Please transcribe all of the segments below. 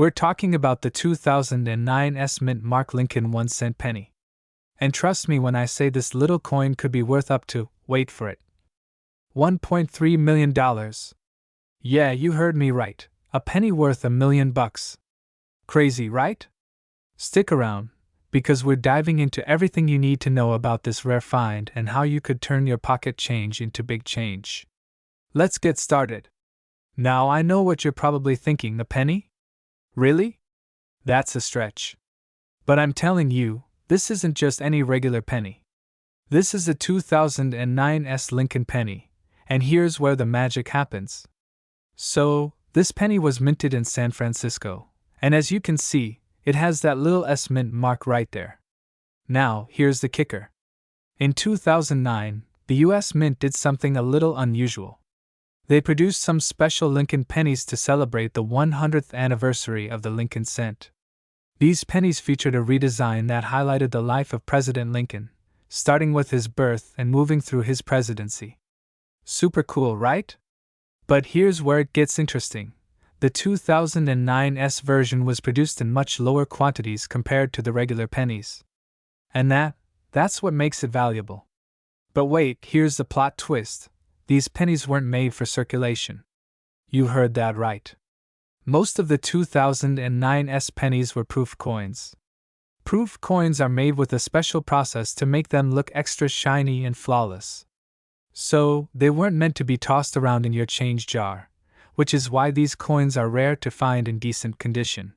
We're talking about the 2009 S Mint Mark Lincoln 1-cent penny. And trust me when I say this little coin could be worth up to, wait for it, $1.3 million. Yeah, you heard me right. A penny worth $1 million. Crazy, right? Stick around, because we're diving into everything you need to know about this rare find and how you could turn your pocket change into big change. Let's get started. Now I know what you're probably thinking, a penny? Really? That's a stretch. But I'm telling you, this isn't just any regular penny. This is a 2009 S Lincoln penny, and here's where the magic happens. So, this penny was minted in San Francisco, and as you can see, it has that little S Mint mark right there. Now, here's the kicker. In 2009, the US Mint did something a little unusual. They produced some special Lincoln pennies to celebrate the 100th anniversary of the Lincoln cent. These pennies featured a redesign that highlighted the life of President Lincoln, starting with his birth and moving through his presidency. Super cool, right? But here's where it gets interesting. The 2009 S version was produced in much lower quantities compared to the regular pennies. And that's what makes it valuable. But wait, here's the plot twist. These pennies weren't made for circulation. You heard that right. Most of the 2009 S pennies were proof coins. Proof coins are made with a special process to make them look extra shiny and flawless. So, they weren't meant to be tossed around in your change jar, which is why these coins are rare to find in decent condition.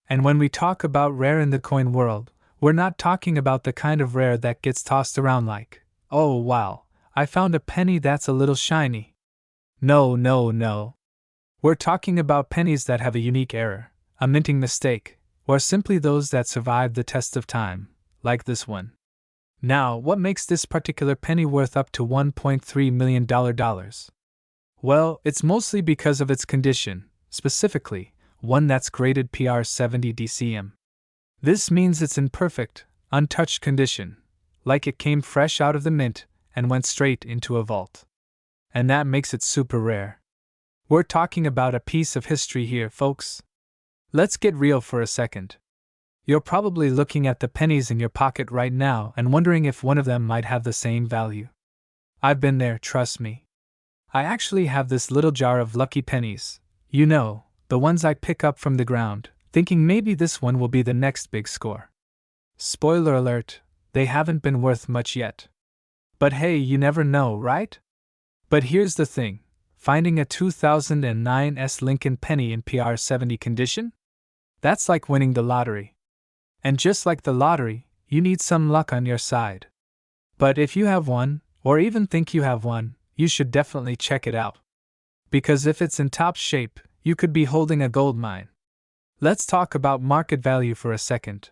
And when we talk about rare in the coin world, we're not talking about the kind of rare that gets tossed around like, oh wow, I found a penny that's a little shiny. No. We're talking about pennies that have a unique error, a minting mistake, or simply those that survived the test of time, like this one. Now, what makes this particular penny worth up to $1.3 million? Well, it's mostly because of its condition, specifically, one that's graded PR 70 DCM. This means it's in perfect, untouched condition, like it came fresh out of the mint and went straight into a vault. And that makes it super rare. We're talking about a piece of history here, folks. Let's get real for a second. You're probably looking at the pennies in your pocket right now and wondering if one of them might have the same value. I've been there, trust me. I actually have this little jar of lucky pennies, you know, the ones I pick up from the ground, thinking maybe this one will be the next big score. Spoiler alert, they haven't been worth much yet. But hey, you never know, right? But here's the thing, finding a 2009 S Lincoln penny in PR 70 condition? That's like winning the lottery. And just like the lottery, you need some luck on your side. But if you have one, or even think you have one, you should definitely check it out. Because if it's in top shape, you could be holding a gold mine. Let's talk about market value for a second.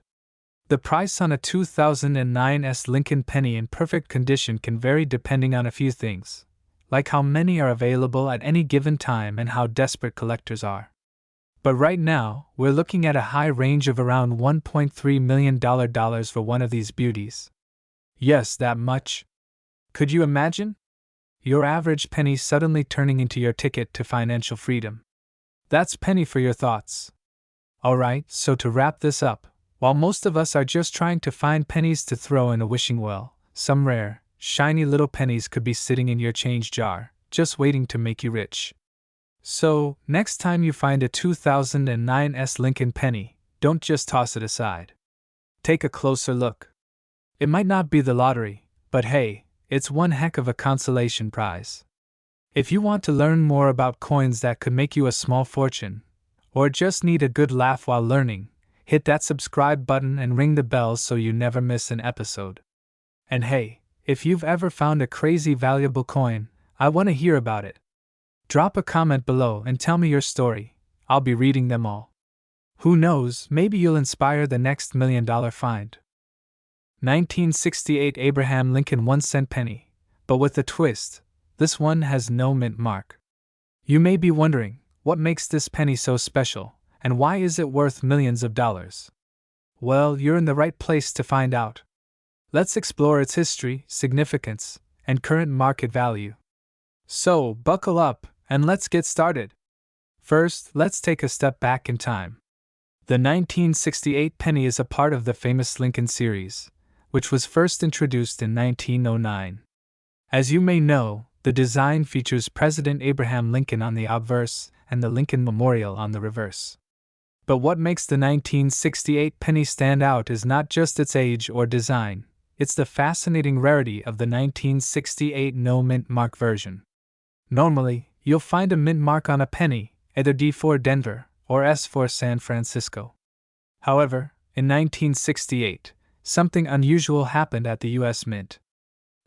The price on a 2009 S Lincoln penny in perfect condition can vary depending on a few things, like how many are available at any given time and how desperate collectors are. But right now, we're looking at a high range of around $1.3 million for one of these beauties. Yes, that much. Could you imagine? Your average penny suddenly turning into your ticket to financial freedom. That's penny for your thoughts. Alright, so to wrap this up, while most of us are just trying to find pennies to throw in a wishing well, some rare, shiny little pennies could be sitting in your change jar, just waiting to make you rich. So, next time you find a 2009 S Lincoln penny, don't just toss it aside. Take a closer look. It might not be the lottery, but hey, it's one heck of a consolation prize. If you want to learn more about coins that could make you a small fortune, or just need a good laugh while learning, hit that subscribe button and ring the bell so you never miss an episode. And hey, if you've ever found a crazy valuable coin, I want to hear about it. Drop a comment below and tell me your story. I'll be reading them all. Who knows, maybe you'll inspire the next $1 million find. 1968 Abraham Lincoln 1-cent penny, but with a twist, this one has no mint mark. You may be wondering, what makes this penny so special, and why is it worth millions of dollars? Well, you're in the right place to find out. Let's explore its history, significance, and current market value. So, buckle up, and let's get started. First, let's take a step back in time. The 1968 penny is a part of the famous Lincoln series, which was first introduced in 1909. As you may know, the design features President Abraham Lincoln on the obverse and the Lincoln Memorial on the reverse. But what makes the 1968 penny stand out is not just its age or design, it's the fascinating rarity of the 1968 no mint mark version. Normally, you'll find a mint mark on a penny, either D for Denver or S for San Francisco. However, in 1968, something unusual happened at the U.S. Mint.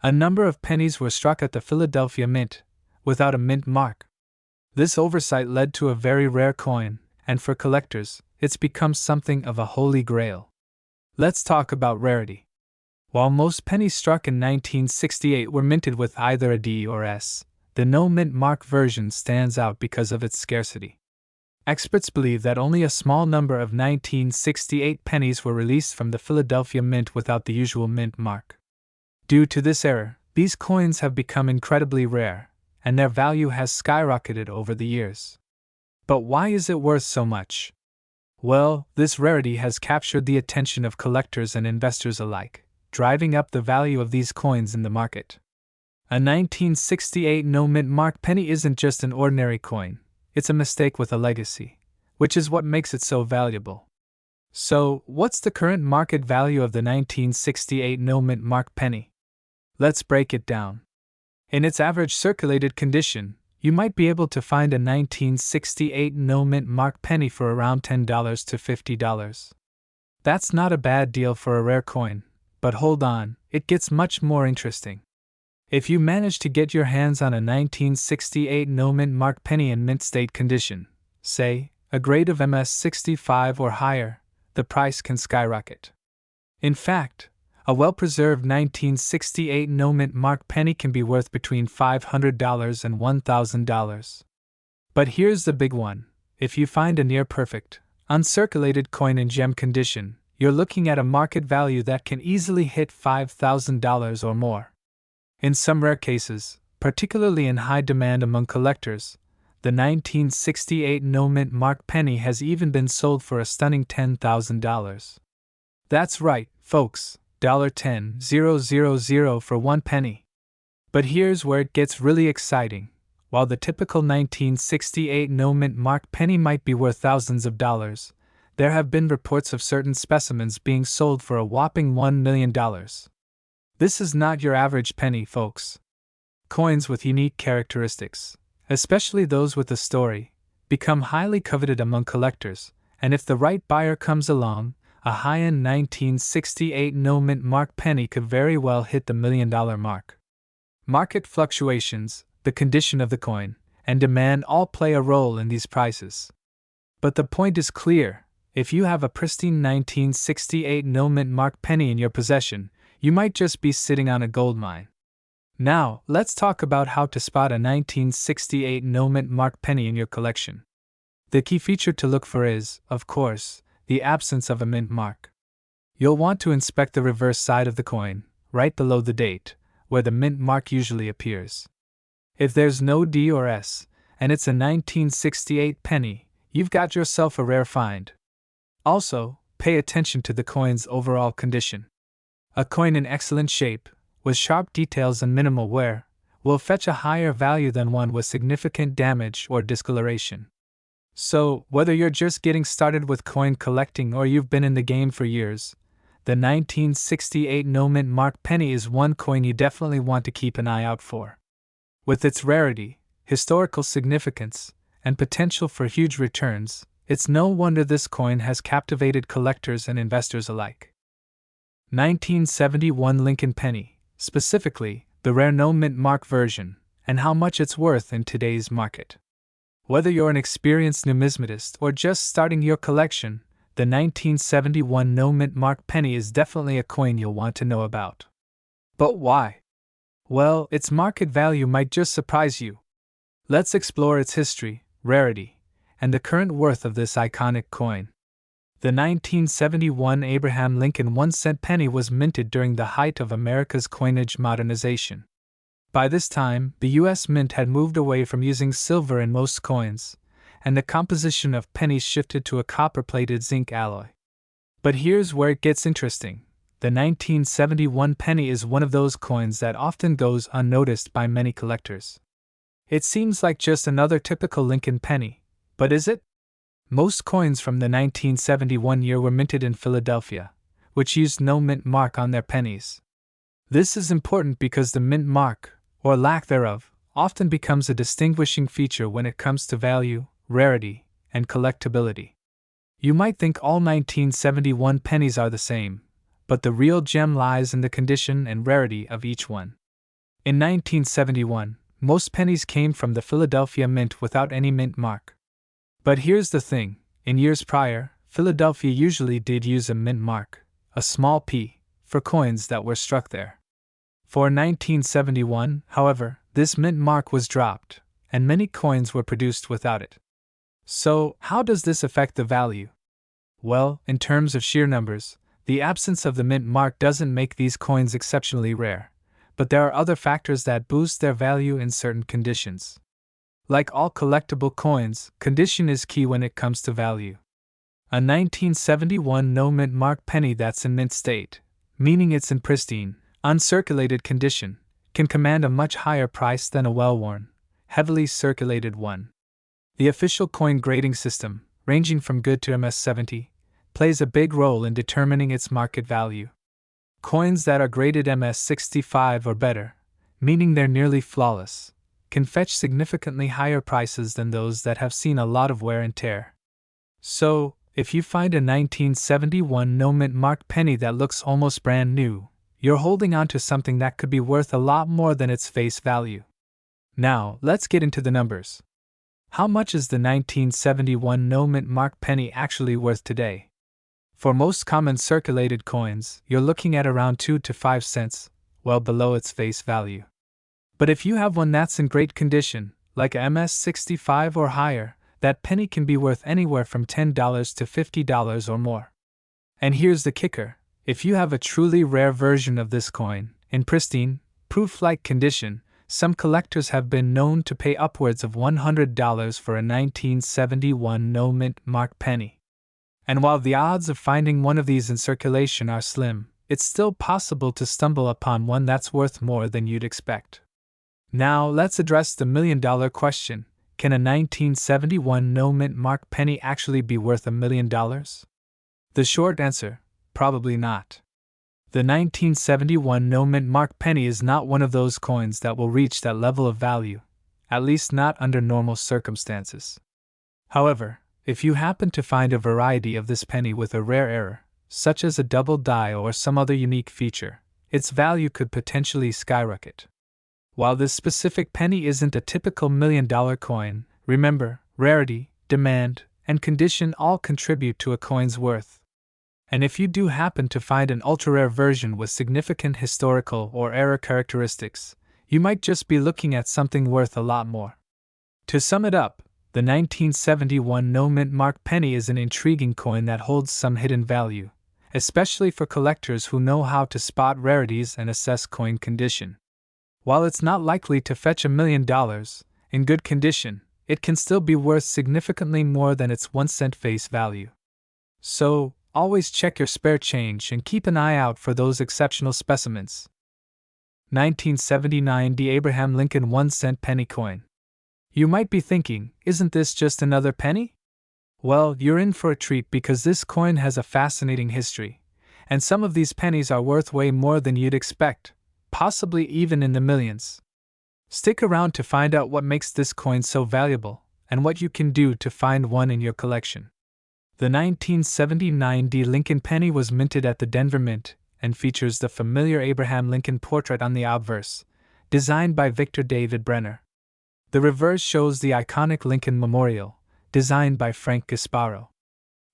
A number of pennies were struck at the Philadelphia Mint, without a mint mark. This oversight led to a very rare coin, and for collectors, it's become something of a holy grail. Let's talk about rarity. While most pennies struck in 1968 were minted with either a D or S, the no mint mark version stands out because of its scarcity. Experts believe that only a small number of 1968 pennies were released from the Philadelphia Mint without the usual mint mark. Due to this error, these coins have become incredibly rare, and their value has skyrocketed over the years. But why is it worth so much? Well, this rarity has captured the attention of collectors and investors alike, driving up the value of these coins in the market. A 1968 no mint mark penny isn't just an ordinary coin, it's a mistake with a legacy, which is what makes it so valuable. So, what's the current market value of the 1968 no mint mark penny? Let's break it down. In its average circulated condition, you might be able to find a 1968 no mint mark penny for around $10 to $50. That's not a bad deal for a rare coin, but hold on, it gets much more interesting. If you manage to get your hands on a 1968 no mint mark penny in mint state condition, say, a grade of MS 65 or higher, the price can skyrocket. In fact, a well-preserved 1968 no mint mark penny can be worth between $500 and $1,000. But here's the big one: if you find a near-perfect, uncirculated coin in gem condition, you're looking at a market value that can easily hit $5,000 or more. In some rare cases, particularly in high demand among collectors, the 1968 no mint mark penny has even been sold for a stunning $10,000. That's right, folks, $10,000 for 1 penny. But here's where it gets really exciting. While the typical 1968 no mint mark penny might be worth thousands of dollars, there have been reports of certain specimens being sold for a whopping $1 million. This is not your average penny, folks. Coins with unique characteristics, especially those with a story, become highly coveted among collectors, and if the right buyer comes along, a high-end 1968 no mint mark penny could very well hit the $1 million mark. Market fluctuations, the condition of the coin, and demand all play a role in these prices. But the point is clear: if you have a pristine 1968 no mint mark penny in your possession, you might just be sitting on a gold mine. Now, let's talk about how to spot a 1968 no mint mark penny in your collection. The key feature to look for is, of course, the absence of a mint mark. You'll want to inspect the reverse side of the coin, right below the date, where the mint mark usually appears. If there's no D or S, and it's a 1968 penny, you've got yourself a rare find. Also, pay attention to the coin's overall condition. A coin in excellent shape, with sharp details and minimal wear, will fetch a higher value than one with significant damage or discoloration. So, whether you're just getting started with coin collecting or you've been in the game for years, the 1968 no mint mark penny is one coin you definitely want to keep an eye out for. With its rarity, historical significance, and potential for huge returns, it's no wonder this coin has captivated collectors and investors alike. 1971 Lincoln Penny, specifically, the rare no mint mark version, and how much it's worth in today's market. Whether you're an experienced numismatist or just starting your collection, the 1971 no mint mark penny is definitely a coin you'll want to know about. But why? Well, its market value might just surprise you. Let's explore its history, rarity, and the current worth of this iconic coin. The 1971 Abraham Lincoln 1-cent penny was minted during the height of America's coinage modernization. By this time, the U.S. Mint had moved away from using silver in most coins, and the composition of pennies shifted to a copper-plated zinc alloy. But here's where it gets interesting. The 1971 penny is one of those coins that often goes unnoticed by many collectors. It seems like just another typical Lincoln penny, but is it? Most coins from the 1971 year were minted in Philadelphia, which used no mint mark on their pennies. This is important because the mint mark, or lack thereof, often becomes a distinguishing feature when it comes to value, rarity, and collectability. You might think all 1971 pennies are the same, but the real gem lies in the condition and rarity of each one. In 1971, most pennies came from the Philadelphia Mint without any mint mark. But here's the thing, in years prior, Philadelphia usually did use a mint mark, a small p, for coins that were struck there. For 1971, however, this mint mark was dropped, and many coins were produced without it. So, how does this affect the value? Well, in terms of sheer numbers, the absence of the mint mark doesn't make these coins exceptionally rare, but there are other factors that boost their value in certain conditions. Like all collectible coins, condition is key when it comes to value. A 1971 no mint mark penny that's in mint state, meaning it's in pristine, uncirculated condition, can command a much higher price than a well-worn, heavily circulated one. The official coin grading system, ranging from good to MS-70, plays a big role in determining its market value. Coins that are graded MS-65 or better, meaning they're nearly flawless, can fetch significantly higher prices than those that have seen a lot of wear and tear. So, if you find a 1971 no mint mark penny that looks almost brand new, you're holding on to something that could be worth a lot more than its face value. Now, let's get into the numbers. How much is the 1971 no mint mark penny actually worth today? For most common circulated coins, you're looking at around 2 to 5 cents, well below its face value. But if you have one that's in great condition, like a MS-65 or higher, that penny can be worth anywhere from $10 to $50 or more. And here's the kicker: if you have a truly rare version of this coin, in pristine, proof-like condition, some collectors have been known to pay upwards of $100 for a 1971 no mint mark penny. And while the odds of finding one of these in circulation are slim, it's still possible to stumble upon one that's worth more than you'd expect. Now let's address the million-dollar question: can a 1971 no mint mark penny actually be worth $1 million? The short answer: probably not. The 1971 no mint mark penny is not one of those coins that will reach that level of value, at least not under normal circumstances. However, if you happen to find a variety of this penny with a rare error, such as a double die or some other unique feature, its value could potentially skyrocket. While this specific penny isn't a typical million-dollar coin, remember, rarity, demand, and condition all contribute to a coin's worth. And if you do happen to find an ultra-rare version with significant historical or era characteristics, you might just be looking at something worth a lot more. To sum it up, the 1971 no mint mark penny is an intriguing coin that holds some hidden value, especially for collectors who know how to spot rarities and assess coin condition. While it's not likely to fetch $1 million, in good condition, it can still be worth significantly more than its 1 cent face value. So, always check your spare change and keep an eye out for those exceptional specimens. 1979 D. Abraham Lincoln 1 cent penny coin. You might be thinking, isn't this just another penny? Well, you're in for a treat because this coin has a fascinating history, and some of these pennies are worth way more than you'd expect, possibly even in the millions. Stick around to find out what makes this coin so valuable, and what you can do to find one in your collection. The 1979 D. Lincoln penny was minted at the Denver Mint, and features the familiar Abraham Lincoln portrait on the obverse, designed by Victor David Brenner. The reverse shows the iconic Lincoln Memorial, designed by Frank Gasparo.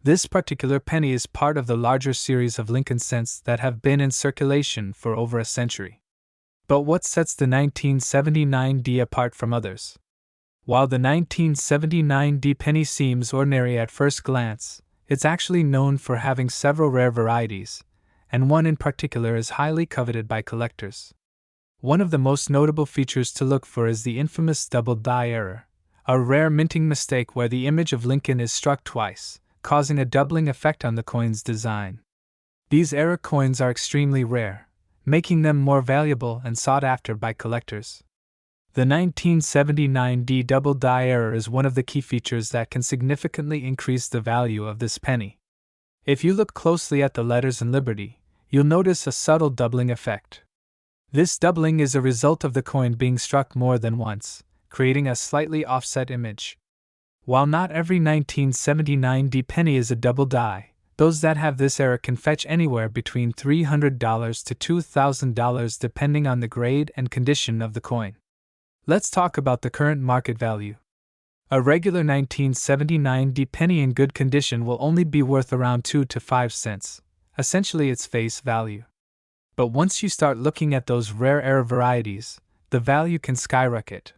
This particular penny is part of the larger series of Lincoln cents that have been in circulation for over a century. But what sets the 1979 D apart from others? While the 1979 D penny seems ordinary at first glance, it's actually known for having several rare varieties, and one in particular is highly coveted by collectors. One of the most notable features to look for is the infamous double die error, a rare minting mistake where the image of Lincoln is struck twice, causing a doubling effect on the coin's design. These error coins are extremely rare, making them more valuable and sought after by collectors. The 1979 D double die error is one of the key features that can significantly increase the value of this penny. If you look closely at the letters in Liberty, you'll notice a subtle doubling effect. This doubling is a result of the coin being struck more than once, creating a slightly offset image. While not every 1979 D penny is a double die, those that have this error can fetch anywhere between $300 to $2,000 depending on the grade and condition of the coin. Let's talk about the current market value. A regular 1979 D penny in good condition will only be worth around 2 to 5 cents, essentially its face value. But once you start looking at those rare error varieties, the value can skyrocket.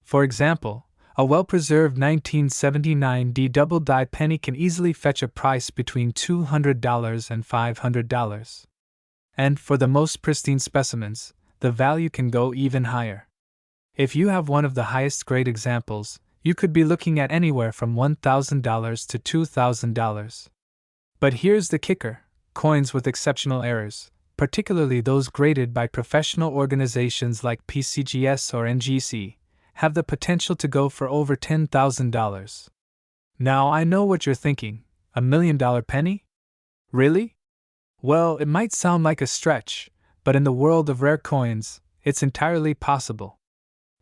For example, a well-preserved 1979 D double die penny can easily fetch a price between $200 and $500. And for the most pristine specimens, the value can go even higher. If you have one of the highest grade examples, you could be looking at anywhere from $1,000 to $2,000. But here's the kicker: coins with exceptional errors, particularly those graded by professional organizations like PCGS or NGC, have the potential to go for over $10,000. Now I know what you're thinking, $1 million penny? Really? Well, it might sound like a stretch, but in the world of rare coins, it's entirely possible.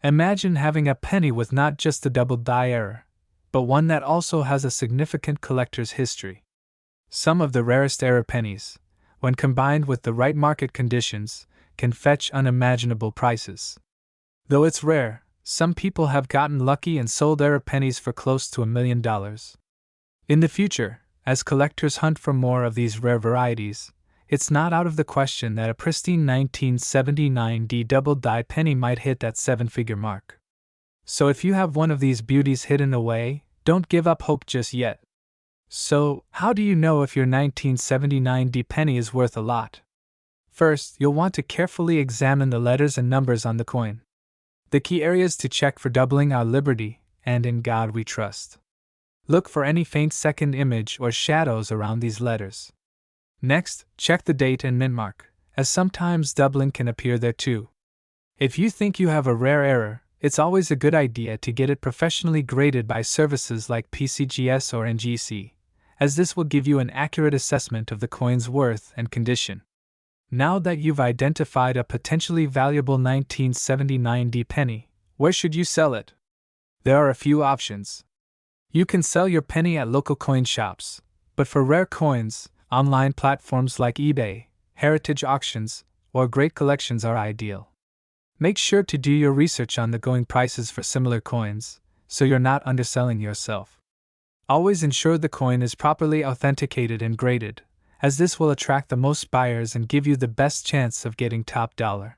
Imagine having a penny with not just a double die error, but one that also has a significant collector's history. Some of the rarest error pennies, when combined with the right market conditions, can fetch unimaginable prices. Though it's rare, some people have gotten lucky and sold error pennies for close to $1 million. In the future, as collectors hunt for more of these rare varieties, it's not out of the question that a pristine 1979 D double die penny might hit that 7-figure mark. So if you have one of these beauties hidden away, don't give up hope just yet. So, how do you know if your 1979 D penny is worth a lot? First, you'll want to carefully examine the letters and numbers on the coin. The key areas to check for doubling are Liberty and In God We Trust. Look for any faint second image or shadows around these letters. Next, check the date and mint mark, as sometimes doubling can appear there too. If you think you have a rare error, it's always a good idea to get it professionally graded by services like PCGS or NGC, as this will give you an accurate assessment of the coin's worth and condition. Now that you've identified a potentially valuable 1979 D penny, where should you sell it? There are a few options. You can sell your penny at local coin shops, but for rare coins, online platforms like eBay, heritage auctions, or great collections are ideal. Make sure to do your research on the going prices for similar coins, so you're not underselling yourself. Always ensure the coin is properly authenticated and graded, as this will attract the most buyers and give you the best chance of getting top dollar.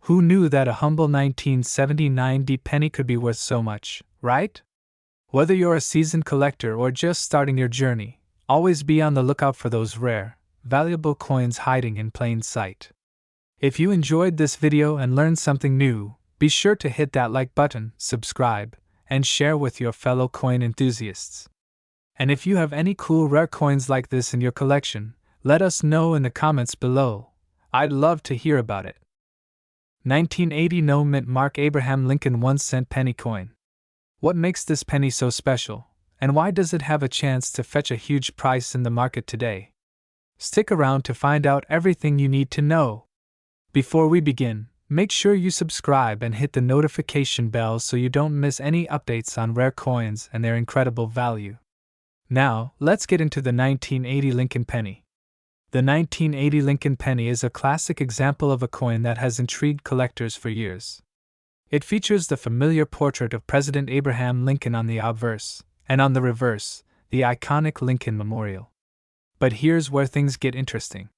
Who knew that a humble 1979 D penny could be worth so much, right? Whether you're a seasoned collector or just starting your journey, always be on the lookout for those rare, valuable coins hiding in plain sight. If you enjoyed this video and learned something new, be sure to hit that like button, subscribe, and share with your fellow coin enthusiasts. And if you have any cool rare coins like this in your collection, let us know in the comments below. I'd love to hear about it. 1980 No Mint Mark Abraham Lincoln 1-cent penny coin. What makes this penny so special, and why does it have a chance to fetch a huge price in the market today? Stick around to find out everything you need to know. Before we begin, make sure you subscribe and hit the notification bell so you don't miss any updates on rare coins and their incredible value. Now, let's get into the 1980 Lincoln penny. The 1980 Lincoln penny is a classic example of a coin that has intrigued collectors for years. It features the familiar portrait of President Abraham Lincoln on the obverse, and on the reverse, the iconic Lincoln Memorial. But here's where things get interesting.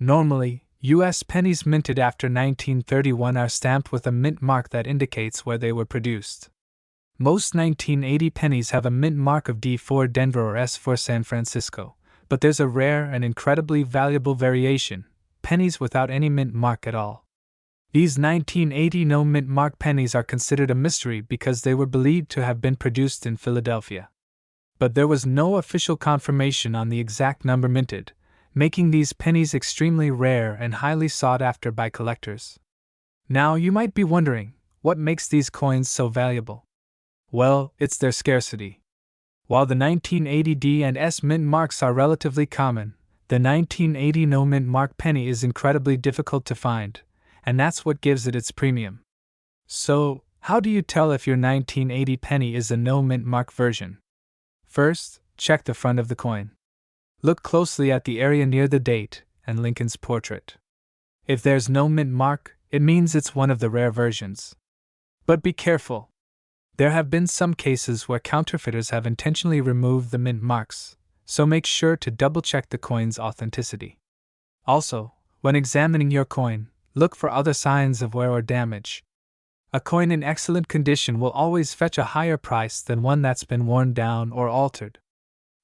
Normally, U.S. pennies minted after 1931 are stamped with a mint mark that indicates where they were produced. Most 1980 pennies have a mint mark of D for Denver or S for San Francisco, but there's a rare and incredibly valuable variation, pennies without any mint mark at all. These 1980 no-mint mark pennies are considered a mystery because they were believed to have been produced in Philadelphia. But there was no official confirmation on the exact number minted, making these pennies extremely rare and highly sought after by collectors. Now you might be wondering, what makes these coins so valuable? Well, it's their scarcity. While the 1980 D and S mint marks are relatively common, the 1980 no-mint mark penny is incredibly difficult to find, and that's what gives it its premium. So, how do you tell if your 1980 penny is a no-mint mark version? First, check the front of the coin. Look closely at the area near the date and Lincoln's portrait. If there's no mint mark, it means it's one of the rare versions. But be careful. There have been some cases where counterfeiters have intentionally removed the mint marks, so make sure to double-check the coin's authenticity. Also, when examining your coin, look for other signs of wear or damage. A coin in excellent condition will always fetch a higher price than one that's been worn down or altered.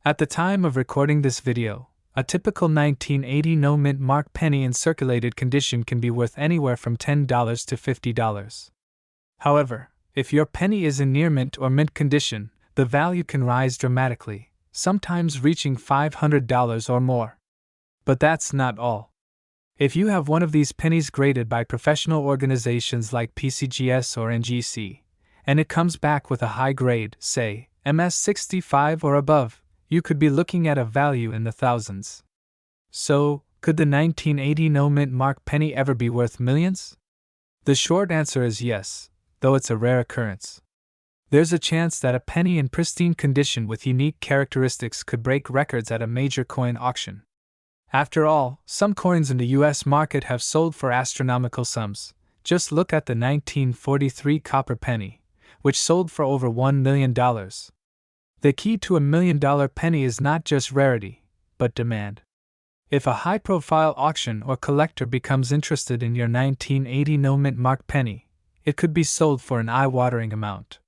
At the time of recording this video, a typical 1980 no-mint mark penny in circulated condition can be worth anywhere from $10 to $50. However, if your penny is in near mint or mint condition, the value can rise dramatically, sometimes reaching $500 or more. But that's not all. If you have one of these pennies graded by professional organizations like PCGS or NGC, and it comes back with a high grade, say, MS65 or above, you could be looking at a value in the thousands. So, could the 1980 no-mint mark penny ever be worth millions? The short answer is yes, though it's a rare occurrence. There's a chance that a penny in pristine condition with unique characteristics could break records at a major coin auction. After all, some coins in the US market have sold for astronomical sums. Just look at the 1943 copper penny, which sold for over $1 million. The key to a $1 million penny is not just rarity, but demand. If a high-profile auction or collector becomes interested in your 1980 no-mint mark penny, it could be sold for an eye-watering amount.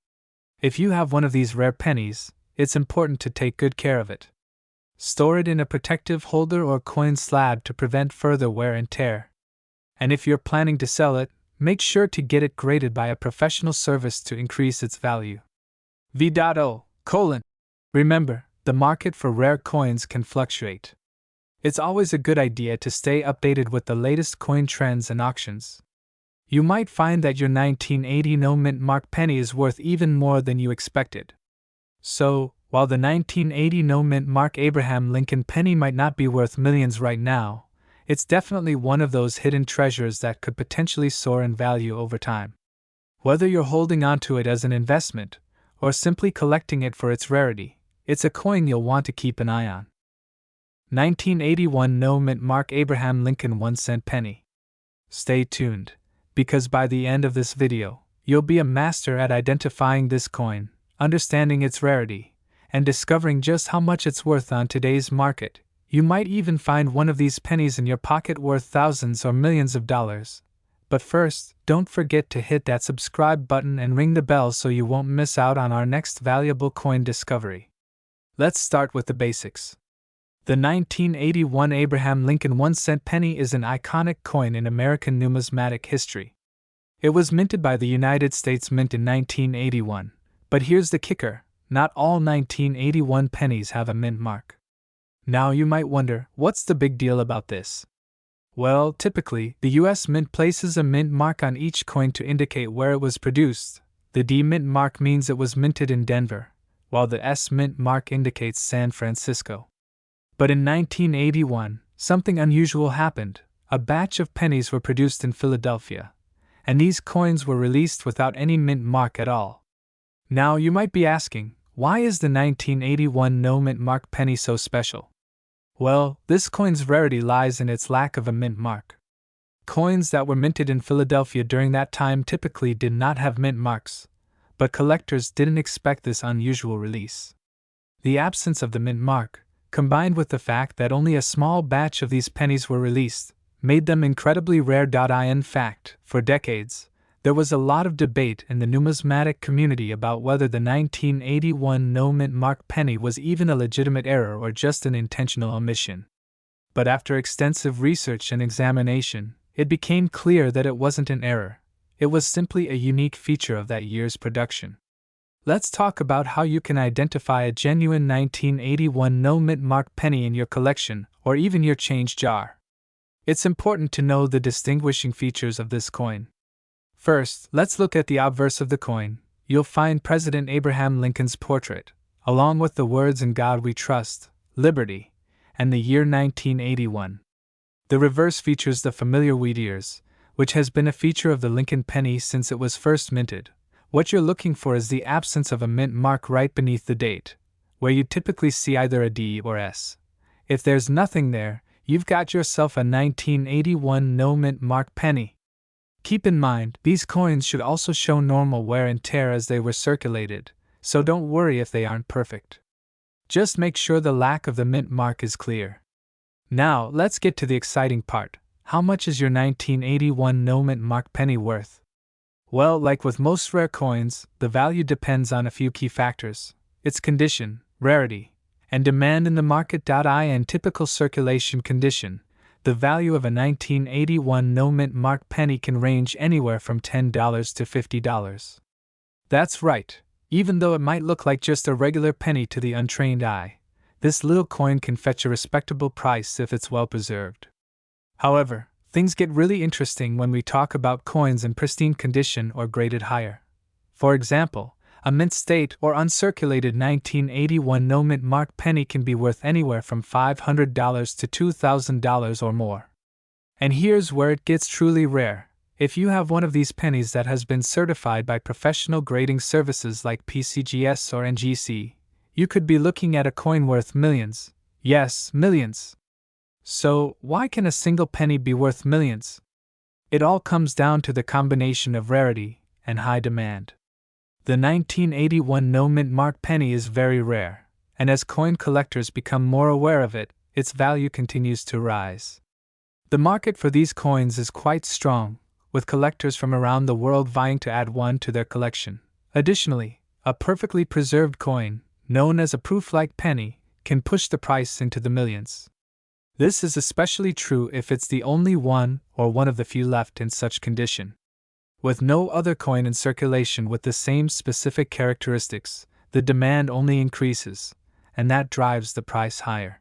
If you have one of these rare pennies, it's important to take good care of it. Store it in a protective holder or coin slab to prevent further wear and tear. And if you're planning to sell it, make sure to get it graded by a professional service to increase its value. V.O. Remember, the market for rare coins can fluctuate. It's always a good idea to stay updated with the latest coin trends and auctions. You might find that your 1980 no-mint mark penny is worth even more than you expected. So, while the 1980 no-mint mark Abraham Lincoln penny might not be worth millions right now, it's definitely one of those hidden treasures that could potentially soar in value over time. Whether you're holding onto it as an investment, or simply collecting it for its rarity, it's a coin you'll want to keep an eye on. 1981 no-mint mark Abraham Lincoln 1-cent penny. Stay tuned, because by the end of this video, you'll be a master at identifying this coin, understanding its rarity, and discovering just how much it's worth on today's market. You might even find one of these pennies in your pocket worth thousands or millions of dollars. But first, don't forget to hit that subscribe button and ring the bell so you won't miss out on our next valuable coin discovery. Let's start with the basics. The 1981 Abraham Lincoln 1-cent penny is an iconic coin in American numismatic history. It was minted by the United States Mint in 1981, but here's the kicker. Not all 1981 pennies have a mint mark. Now you might wonder, what's the big deal about this? Well, typically, the US Mint places a mint mark on each coin to indicate where it was produced. The D Mint mark means it was minted in Denver, while the S Mint mark indicates San Francisco. But in 1981, something unusual happened. A batch of pennies were produced in Philadelphia, and these coins were released without any mint mark at all. Now you might be asking, why is the 1981 no-mint mark penny so special? Well, this coin's rarity lies in its lack of a mint mark. Coins that were minted in Philadelphia during that time typically did not have mint marks, but collectors didn't expect this unusual release. The absence of the mint mark, combined with the fact that only a small batch of these pennies were released, made them incredibly rare. In fact, for decades, there was a lot of debate in the numismatic community about whether the 1981 no-mint mark penny was even a legitimate error or just an intentional omission. But after extensive research and examination, it became clear that it wasn't an error, it was simply a unique feature of that year's production. Let's talk about how you can identify a genuine 1981 no-mint mark penny in your collection or even your change jar. It's important to know the distinguishing features of this coin. First, let's look at the obverse of the coin. You'll find President Abraham Lincoln's portrait, along with the words "In God We Trust," "Liberty," and the year 1981. The reverse features the familiar wheat ears, which has been a feature of the Lincoln penny since it was first minted. What you're looking for is the absence of a mint mark right beneath the date, where you typically see either a D or S. If there's nothing there, you've got yourself a 1981 no mint mark penny. Keep in mind, these coins should also show normal wear and tear as they were circulated, so don't worry if they aren't perfect. Just make sure the lack of the mint mark is clear. Now, let's get to the exciting part. How much is your 1981 no mint mark penny worth? Well, like with most rare coins, the value depends on a few key factors: its condition, rarity, and demand in the market. In typical circulation condition, the value of a 1981 no mint mark penny can range anywhere from $10 to $50. That's right, even though it might look like just a regular penny to the untrained eye, this little coin can fetch a respectable price if it's well preserved. However, things get really interesting when we talk about coins in pristine condition or graded higher. For example, a mint state or uncirculated 1981 no mint mark penny can be worth anywhere from $500 to $2,000 or more. And here's where it gets truly rare. If you have one of these pennies that has been certified by professional grading services like PCGS or NGC, you could be looking at a coin worth millions. Yes, millions. So, why can a single penny be worth millions? It all comes down to the combination of rarity and high demand. The 1981 no mint mark penny is very rare, and as coin collectors become more aware of it, its value continues to rise. The market for these coins is quite strong, with collectors from around the world vying to add one to their collection. Additionally, a perfectly preserved coin, known as a proof-like penny, can push the price into the millions. This is especially true if it's the only one or one of the few left in such condition. With no other coin in circulation with the same specific characteristics, the demand only increases, and that drives the price higher.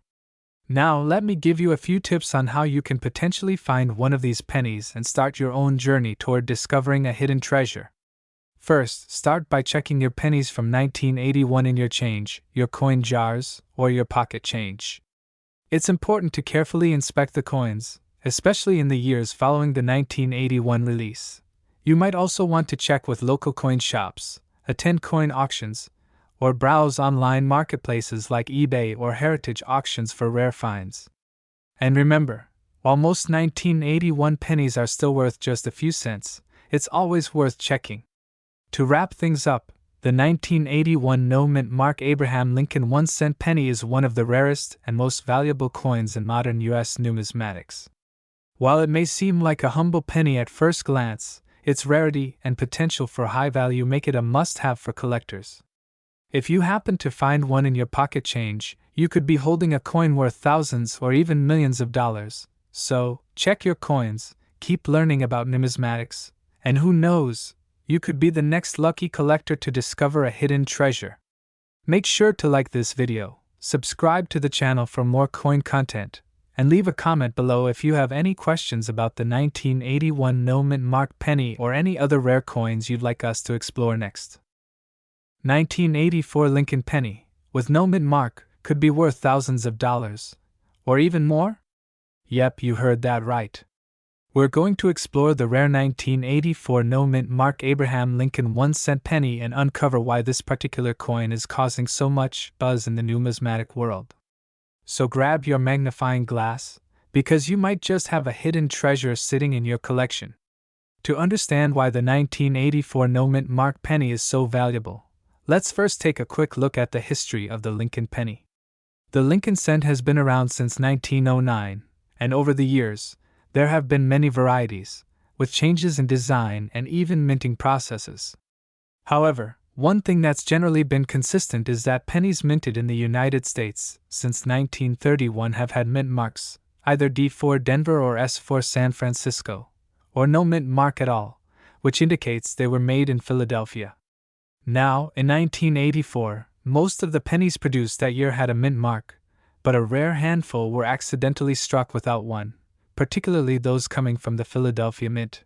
Now, let me give you a few tips on how you can potentially find one of these pennies and start your own journey toward discovering a hidden treasure. First, start by checking your pennies from 1981 in your change, your coin jars, or your pocket change. It's important to carefully inspect the coins, especially in the years following the 1981 release. You might also want to check with local coin shops, attend coin auctions, or browse online marketplaces like eBay or heritage auctions for rare finds. And remember, while most 1981 pennies are still worth just a few cents, it's always worth checking. To wrap things up, the 1981 no mint mark Abraham Lincoln 1-cent penny is one of the rarest and most valuable coins in modern U.S. numismatics. While it may seem like a humble penny at first glance, its rarity and potential for high value make it a must-have for collectors. If you happen to find one in your pocket change, you could be holding a coin worth thousands or even millions of dollars. So, check your coins, keep learning about numismatics, and who knows, you could be the next lucky collector to discover a hidden treasure. Make sure to like this video, subscribe to the channel for more coin content, and leave a comment below if you have any questions about the 1981 no mint mark penny or any other rare coins you'd like us to explore next. 1984 Lincoln penny, with no mint mark, could be worth thousands of dollars. Or even more? Yep, you heard that right. We're going to explore the rare 1984 no mint mark Abraham Lincoln 1-cent penny and uncover why this particular coin is causing so much buzz in the numismatic world. So grab your magnifying glass, because you might just have a hidden treasure sitting in your collection. To understand why the 1984 no mint mark penny is so valuable, let's first take a quick look at the history of the Lincoln penny. The Lincoln cent has been around since 1909, and over the years, there have been many varieties, with changes in design and even minting processes. However, one thing that's generally been consistent is that pennies minted in the United States since 1931 have had mint marks, either D for Denver or S for San Francisco, or no mint mark at all, which indicates they were made in Philadelphia. Now, in 1984, most of the pennies produced that year had a mint mark, but a rare handful were accidentally struck without one, particularly those coming from the Philadelphia Mint.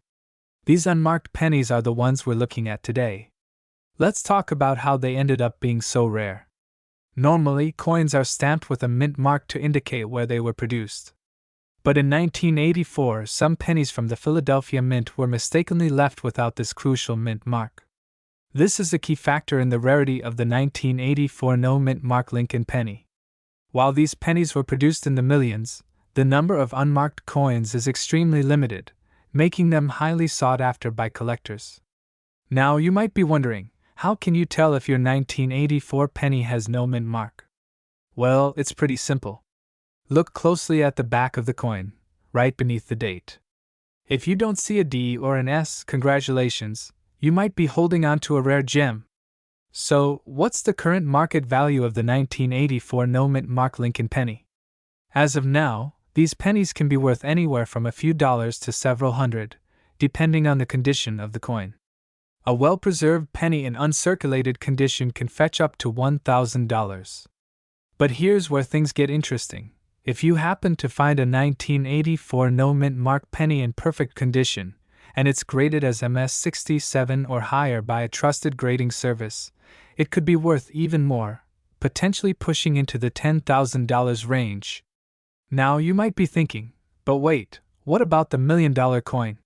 These unmarked pennies are the ones we're looking at today. Let's talk about how they ended up being so rare. Normally, coins are stamped with a mint mark to indicate where they were produced. But in 1984, some pennies from the Philadelphia Mint were mistakenly left without this crucial mint mark. This is a key factor in the rarity of the 1984 no mint mark Lincoln penny. While these pennies were produced in the millions, the number of unmarked coins is extremely limited, making them highly sought after by collectors. Now you might be wondering, how can you tell if your 1984 penny has no mint mark? Well, it's pretty simple. Look closely at the back of the coin, right beneath the date. If you don't see a D or an S, congratulations, you might be holding on to a rare gem. So, what's the current market value of the 1984 no mint mark Lincoln penny? As of now, these pennies can be worth anywhere from a few dollars to several hundred, depending on the condition of the coin. A well-preserved penny in uncirculated condition can fetch up to $1,000. But here's where things get interesting. If you happen to find a 1984 no mint mark penny in perfect condition, and it's graded as MS67 or higher by a trusted grading service, it could be worth even more, potentially pushing into the $10,000 range. Now you might be thinking, but wait, what about the $1 million coin?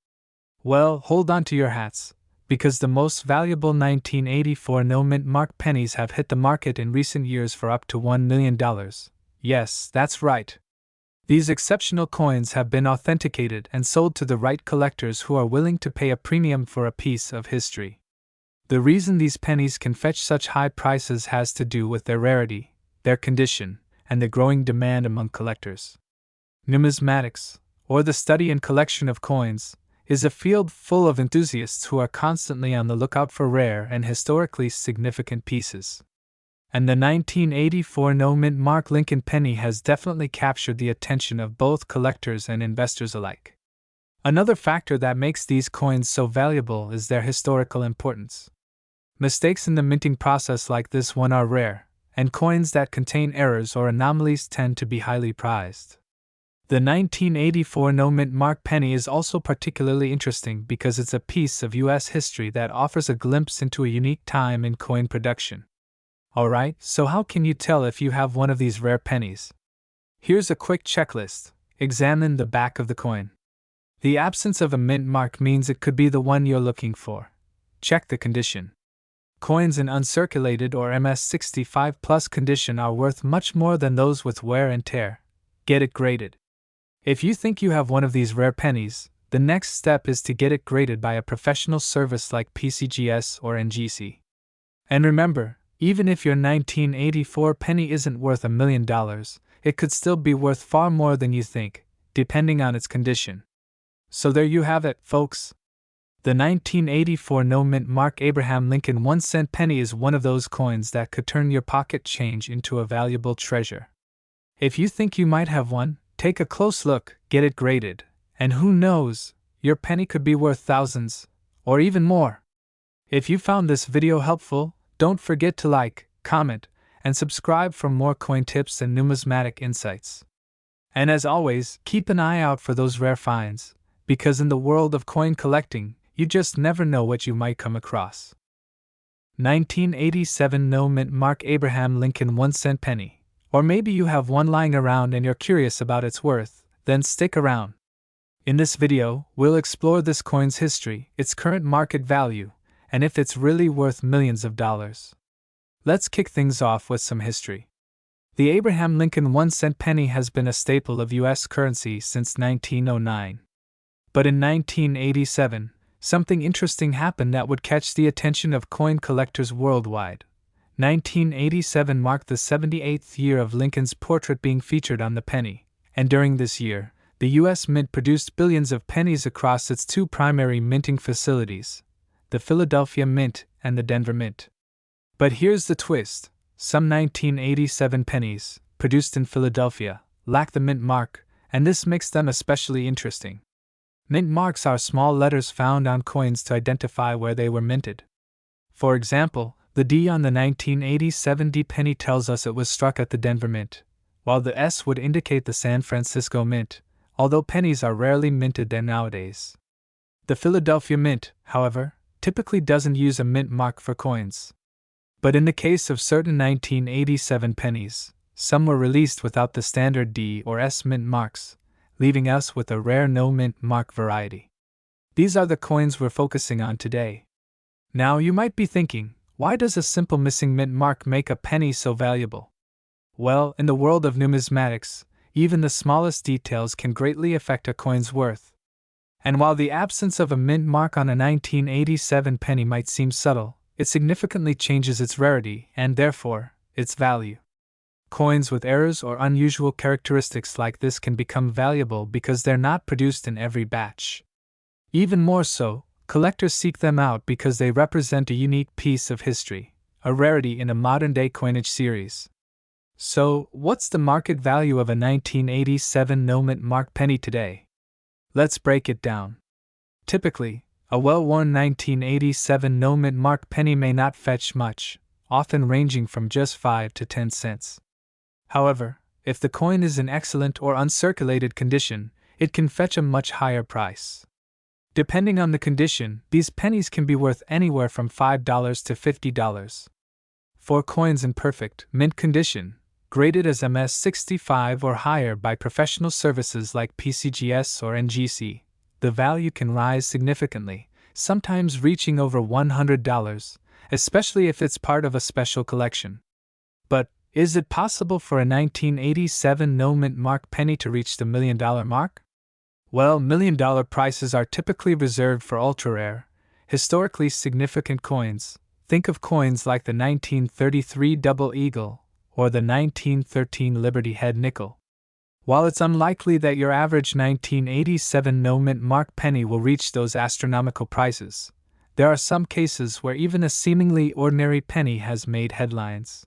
Well, hold on to your hats, because the most valuable 1984 no mint mark pennies have hit the market in recent years for up to $1 million. Yes, that's right. These exceptional coins have been authenticated and sold to the right collectors who are willing to pay a premium for a piece of history. The reason these pennies can fetch such high prices has to do with their rarity, their condition, and the growing demand among collectors. Numismatics, or the study and collection of coins, is a field full of enthusiasts who are constantly on the lookout for rare and historically significant pieces. And the 1984 no mint mark Lincoln penny has definitely captured the attention of both collectors and investors alike. Another factor that makes these coins so valuable is their historical importance. Mistakes in the minting process like this one are rare, and coins that contain errors or anomalies tend to be highly prized. The 1984 no mint mark penny is also particularly interesting because it's a piece of U.S. history that offers a glimpse into a unique time in coin production. Alright, so how can you tell if you have one of these rare pennies? Here's a quick checklist. Examine the back of the coin. The absence of a mint mark means it could be the one you're looking for. Check the condition. Coins in uncirculated or MS65 plus condition are worth much more than those with wear and tear. Get it graded. If you think you have one of these rare pennies, the next step is to get it graded by a professional service like PCGS or NGC. And remember, even if your 1984 penny isn't worth $1 million, it could still be worth far more than you think, depending on its condition. So there you have it, folks. The 1984 no mint mark Abraham Lincoln 1-cent penny is one of those coins that could turn your pocket change into a valuable treasure. If you think you might have one, take a close look, get it graded, and who knows, your penny could be worth thousands, or even more. If you found this video helpful, don't forget to like, comment, and subscribe for more coin tips and numismatic insights. And as always, keep an eye out for those rare finds, because in the world of coin collecting, you just never know what you might come across. 1987 no mint mark Abraham Lincoln 1-cent penny. Or maybe you have one lying around and you're curious about its worth, then stick around. In this video, we'll explore this coin's history, its current market value, and if it's really worth millions of dollars. Let's kick things off with some history. The Abraham Lincoln 1-cent penny has been a staple of U.S. currency since 1909. But in 1987, something interesting happened that would catch the attention of coin collectors worldwide. 1987 marked the 78th year of Lincoln's portrait being featured on the penny, and during this year, the U.S. Mint produced billions of pennies across its two primary minting facilities, the Philadelphia Mint and the Denver Mint. But here's the twist: some 1987 pennies, produced in Philadelphia, lack the mint mark, and this makes them especially interesting. Mint marks are small letters found on coins to identify where they were minted. For example, the D on the 1987 D penny tells us it was struck at the Denver Mint, while the S would indicate the San Francisco Mint, although pennies are rarely minted there nowadays. The Philadelphia Mint, however, typically doesn't use a mint mark for coins. But in the case of certain 1987 pennies, some were released without the standard D or S mint marks, leaving us with a rare no mint mark variety. These are the coins we're focusing on today. Now you might be thinking, why does a simple missing mint mark make a penny so valuable? Well, in the world of numismatics, even the smallest details can greatly affect a coin's worth. And while the absence of a mint mark on a 1987 penny might seem subtle, it significantly changes its rarity and, therefore, its value. Coins with errors or unusual characteristics like this can become valuable because they're not produced in every batch. Even more so, collectors seek them out because they represent a unique piece of history, a rarity in a modern-day coinage series. So, what's the market value of a 1987 no-mint mark penny today? Let's break it down. Typically, a well-worn 1987 no-mint mark penny may not fetch much, often ranging from just 5 to 10 cents. However, if the coin is in excellent or uncirculated condition, it can fetch a much higher price. Depending on the condition, these pennies can be worth anywhere from $5 to $50. For coins in perfect, mint condition, graded as MS-65 or higher by professional services like PCGS or NGC, the value can rise significantly, sometimes reaching over $100, especially if it's part of a special collection. But, is it possible for a 1987 no-mint mark penny to reach the $1 million mark? Well, $1 million prices are typically reserved for ultra-rare, historically significant coins. Think of coins like the 1933 Double Eagle or the 1913 Liberty Head Nickel. While it's unlikely that your average 1987 no-mint mark penny will reach those astronomical prices, there are some cases where even a seemingly ordinary penny has made headlines.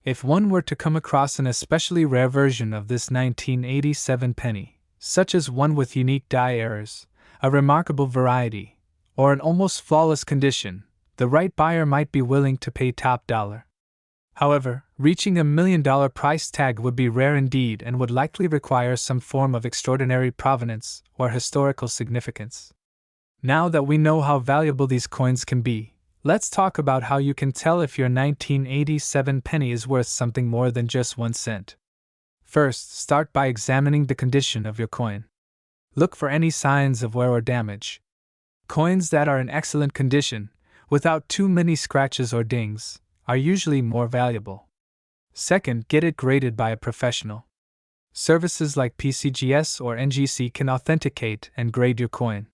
If one were to come across an especially rare version of this 1987 penny, such as one with unique die errors, a remarkable variety, or an almost flawless condition, the right buyer might be willing to pay top dollar. However, reaching a $1 million price tag would be rare indeed and would likely require some form of extraordinary provenance or historical significance. Now that we know how valuable these coins can be, let's talk about how you can tell if your 1987 penny is worth something more than just 1 cent. First, start by examining the condition of your coin. Look for any signs of wear or damage. Coins that are in excellent condition, without too many scratches or dings, are usually more valuable. Second, get it graded by a professional. Services like PCGS or NGC can authenticate and grade your coin.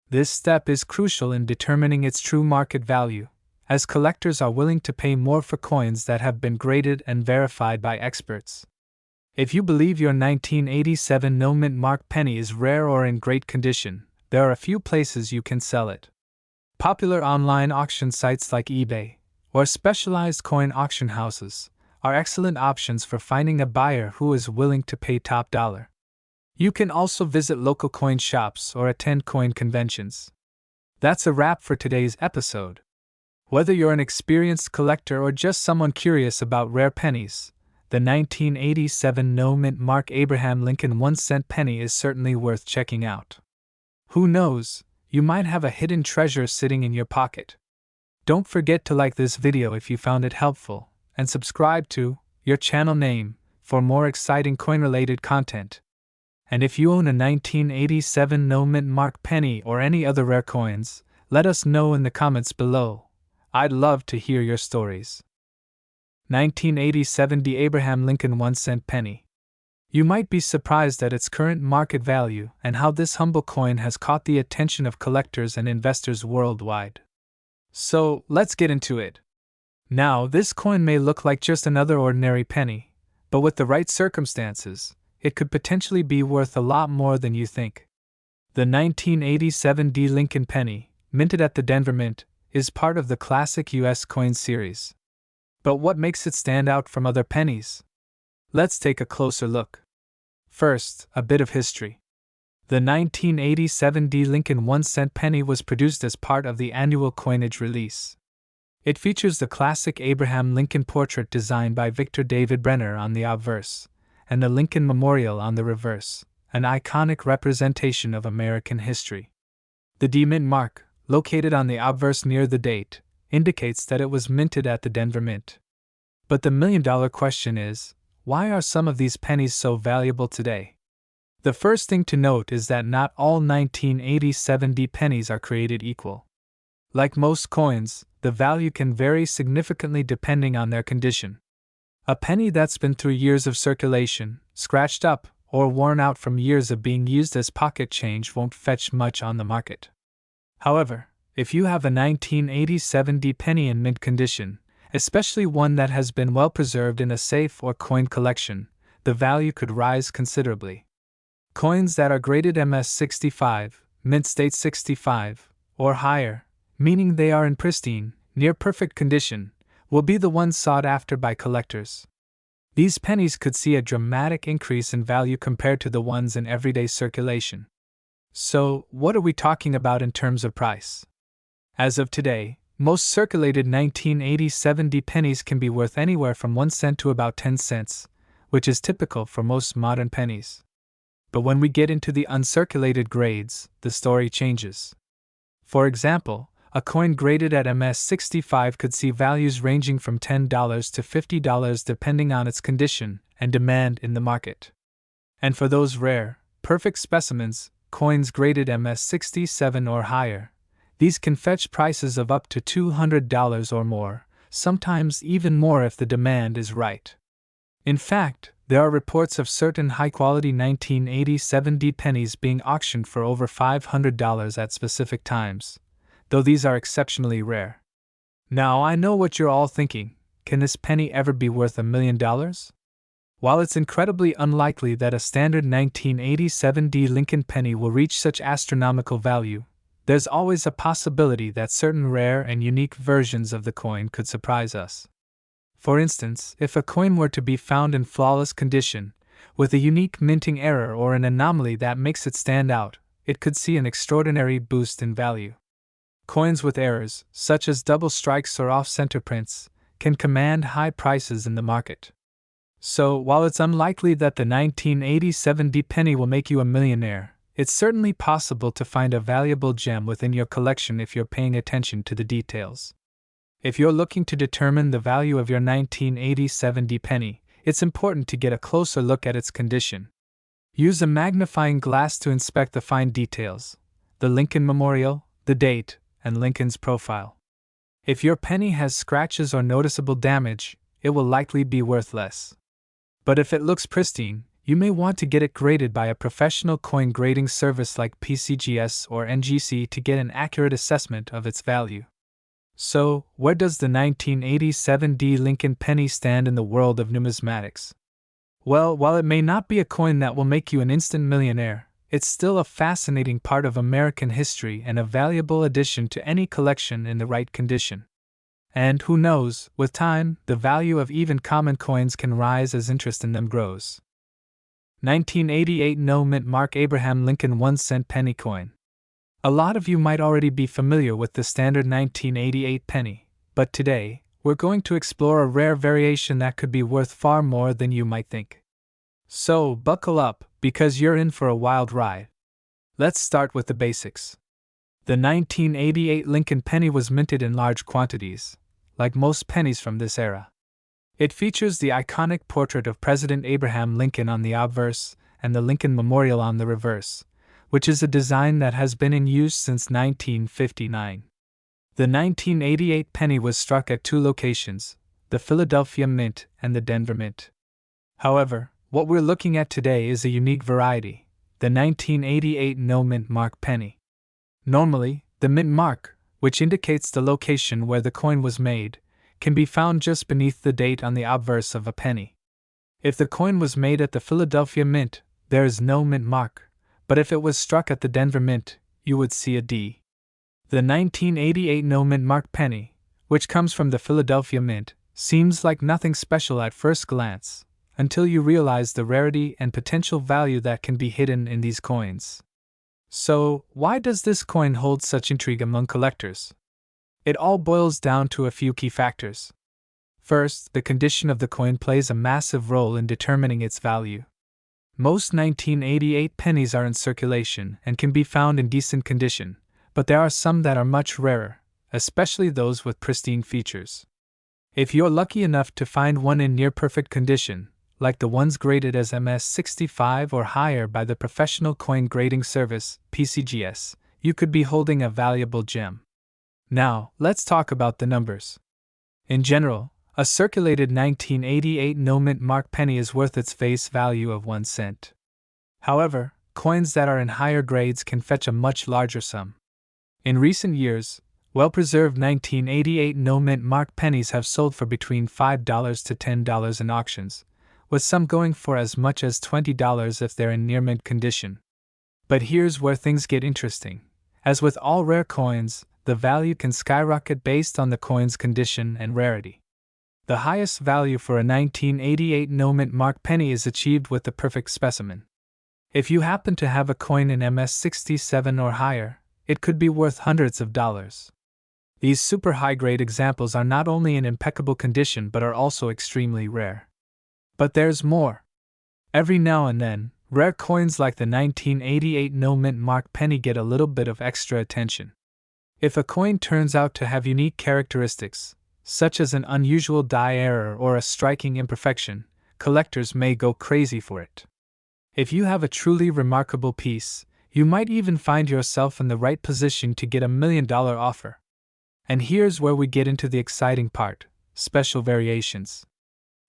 This step is crucial in determining its true market value, as collectors are willing to pay more for coins that have been graded and verified by experts. If you believe your 1987 no-mint mark penny is rare or in great condition, there are a few places you can sell it. Popular online auction sites like eBay, or specialized coin auction houses, are excellent options for finding a buyer who is willing to pay top dollar. You can also visit local coin shops or attend coin conventions. That's a wrap for today's episode. Whether you're an experienced collector or just someone curious about rare pennies, the 1987 no-mint mark Abraham Lincoln 1-cent penny is certainly worth checking out. Who knows, you might have a hidden treasure sitting in your pocket. Don't forget to like this video if you found it helpful, and subscribe to your channel name for more exciting coin-related content. And if you own a 1987 no-mint mark penny or any other rare coins, let us know in the comments below. I'd love to hear your stories. 1987 The Abraham Lincoln 1-cent penny. You might be surprised at its current market value and how this humble coin has caught the attention of collectors and investors worldwide. So, let's get into it. Now, this coin may look like just another ordinary penny, but with the right circumstances, it could potentially be worth a lot more than you think. The 1987 D. Lincoln penny, minted at the Denver Mint, is part of the classic U.S. coin series. But what makes it stand out from other pennies? Let's take a closer look. First, a bit of history. The 1987 D. Lincoln 1-cent penny was produced as part of the annual coinage release. It features the classic Abraham Lincoln portrait designed by Victor David Brenner on the obverse, and the Lincoln Memorial on the reverse, an iconic representation of American history. The D Mint mark, located on the obverse near the date, indicates that it was minted at the Denver Mint. But the million-dollar question is, why are some of these pennies so valuable today? The first thing to note is that not all 1987 D pennies are created equal. Like most coins, the value can vary significantly depending on their condition. A penny that's been through years of circulation, scratched up, or worn out from years of being used as pocket change won't fetch much on the market. However, if you have a 1987 D penny in mint condition, especially one that has been well preserved in a safe or coin collection, the value could rise considerably. Coins that are graded MS65, mint state 65, or higher, meaning they are in pristine, near perfect condition, will be the ones sought after by collectors. These pennies could see a dramatic increase in value compared to the ones in everyday circulation. So, what are we talking about in terms of price? As of today, most circulated 1987 D pennies can be worth anywhere from 1 cent to about 10 cents, which is typical for most modern pennies. But when we get into the uncirculated grades, the story changes. For example, a coin graded at MS65 could see values ranging from $10 to $50 depending on its condition and demand in the market. And for those rare, perfect specimens, coins graded MS67 or higher, these can fetch prices of up to $200 or more, sometimes even more if the demand is right. In fact, there are reports of certain high-quality 1987 D pennies being auctioned for over $500 at specific times, though these are exceptionally rare. Now I know what you're all thinking, can this penny ever be worth $1 million? While it's incredibly unlikely that a standard 1987 D Lincoln penny will reach such astronomical value, there's always a possibility that certain rare and unique versions of the coin could surprise us. For instance, if a coin were to be found in flawless condition, with a unique minting error or an anomaly that makes it stand out, it could see an extraordinary boost in value. Coins with errors, such as double strikes or off-center prints, can command high prices in the market. So, while it's unlikely that the 1987 D penny will make you a millionaire, it's certainly possible to find a valuable gem within your collection if you're paying attention to the details. If you're looking to determine the value of your 1987 D penny, it's important to get a closer look at its condition. Use a magnifying glass to inspect the fine details, the Lincoln Memorial, the date, and Lincoln's profile. If your penny has scratches or noticeable damage, it will likely be worth less. But if it looks pristine, you may want to get it graded by a professional coin grading service like PCGS or NGC to get an accurate assessment of its value. So, where does the 1987 D Lincoln penny stand in the world of numismatics? Well, while it may not be a coin that will make you an instant millionaire, it's still a fascinating part of American history and a valuable addition to any collection in the right condition. And who knows, with time, the value of even common coins can rise as interest in them grows. 1988 No Mint Mark Abraham Lincoln 1-cent penny coin. A lot of you might already be familiar with the standard 1988 penny, but today, we're going to explore a rare variation that could be worth far more than you might think. So, buckle up, because you're in for a wild ride. Let's start with the basics. The 1988 Lincoln penny was minted in large quantities, like most pennies from this era. It features the iconic portrait of President Abraham Lincoln on the obverse and the Lincoln Memorial on the reverse, which is a design that has been in use since 1959. The 1988 penny was struck at two locations, the Philadelphia Mint and the Denver Mint. However, what we're looking at today is a unique variety, the 1988 No Mint Mark penny. Normally, the mint mark, which indicates the location where the coin was made, can be found just beneath the date on the obverse of a penny. If the coin was made at the Philadelphia Mint, there is no mint mark, but if it was struck at the Denver Mint, you would see a D. The 1988 No Mint Mark penny, which comes from the Philadelphia Mint, seems like nothing special at first glance, until you realize the rarity and potential value that can be hidden in these coins. So, why does this coin hold such intrigue among collectors? It all boils down to a few key factors. First, the condition of the coin plays a massive role in determining its value. Most 1988 pennies are in circulation and can be found in decent condition, but there are some that are much rarer, especially those with pristine features. If you're lucky enough to find one in near-perfect condition, like the ones graded as MS65 or higher by the Professional Coin Grading Service, PCGS, you could be holding a valuable gem. Now, let's talk about the numbers. In general, a circulated 1988 no-mint mark penny is worth its face value of 1 cent. However, coins that are in higher grades can fetch a much larger sum. In recent years, well-preserved 1988 no-mint mark pennies have sold for between $5 to $10 in auctions, with some going for as much as $20 if they're in near-mint condition. But here's where things get interesting. As with all rare coins, the value can skyrocket based on the coin's condition and rarity. The highest value for a 1988 no-mint mark penny is achieved with the perfect specimen. If you happen to have a coin in MS67 or higher, it could be worth hundreds of dollars. These super high-grade examples are not only in impeccable condition but are also extremely rare. But there's more. Every now and then, rare coins like the 1988 no-mint mark penny get a little bit of extra attention. If a coin turns out to have unique characteristics, such as an unusual die error or a striking imperfection, collectors may go crazy for it. If you have a truly remarkable piece, you might even find yourself in the right position to get $1 million offer. And here's where we get into the exciting part: special variations.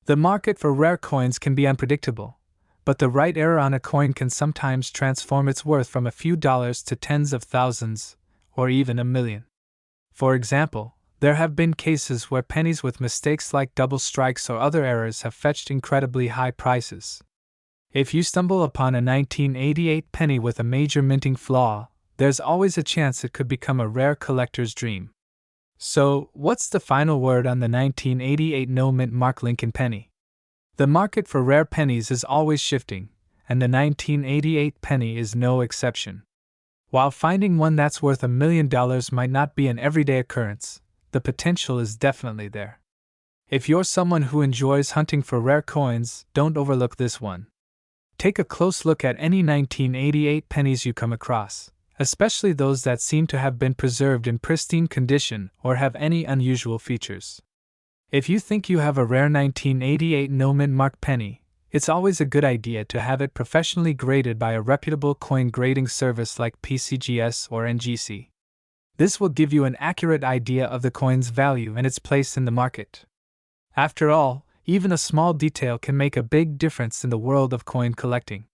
The market for rare coins can be unpredictable, but the right error on a coin can sometimes transform its worth from a few dollars to tens of thousands, or even $1 million. For example, there have been cases where pennies with mistakes like double strikes or other errors have fetched incredibly high prices. If you stumble upon a 1988 penny with a major minting flaw, there's always a chance it could become a rare collector's dream. So, what's the final word on the 1988 no-mint mark Lincoln penny? The market for rare pennies is always shifting, and the 1988 penny is no exception. While finding one that's worth $1 million might not be an everyday occurrence, the potential is definitely there. If you're someone who enjoys hunting for rare coins, don't overlook this one. Take a close look at any 1988 pennies you come across, especially those that seem to have been preserved in pristine condition or have any unusual features. If you think you have a rare 1988 no-mint mark penny, it's always a good idea to have it professionally graded by a reputable coin grading service like PCGS or NGC. This will give you an accurate idea of the coin's value and its place in the market. After all, even a small detail can make a big difference in the world of coin collecting.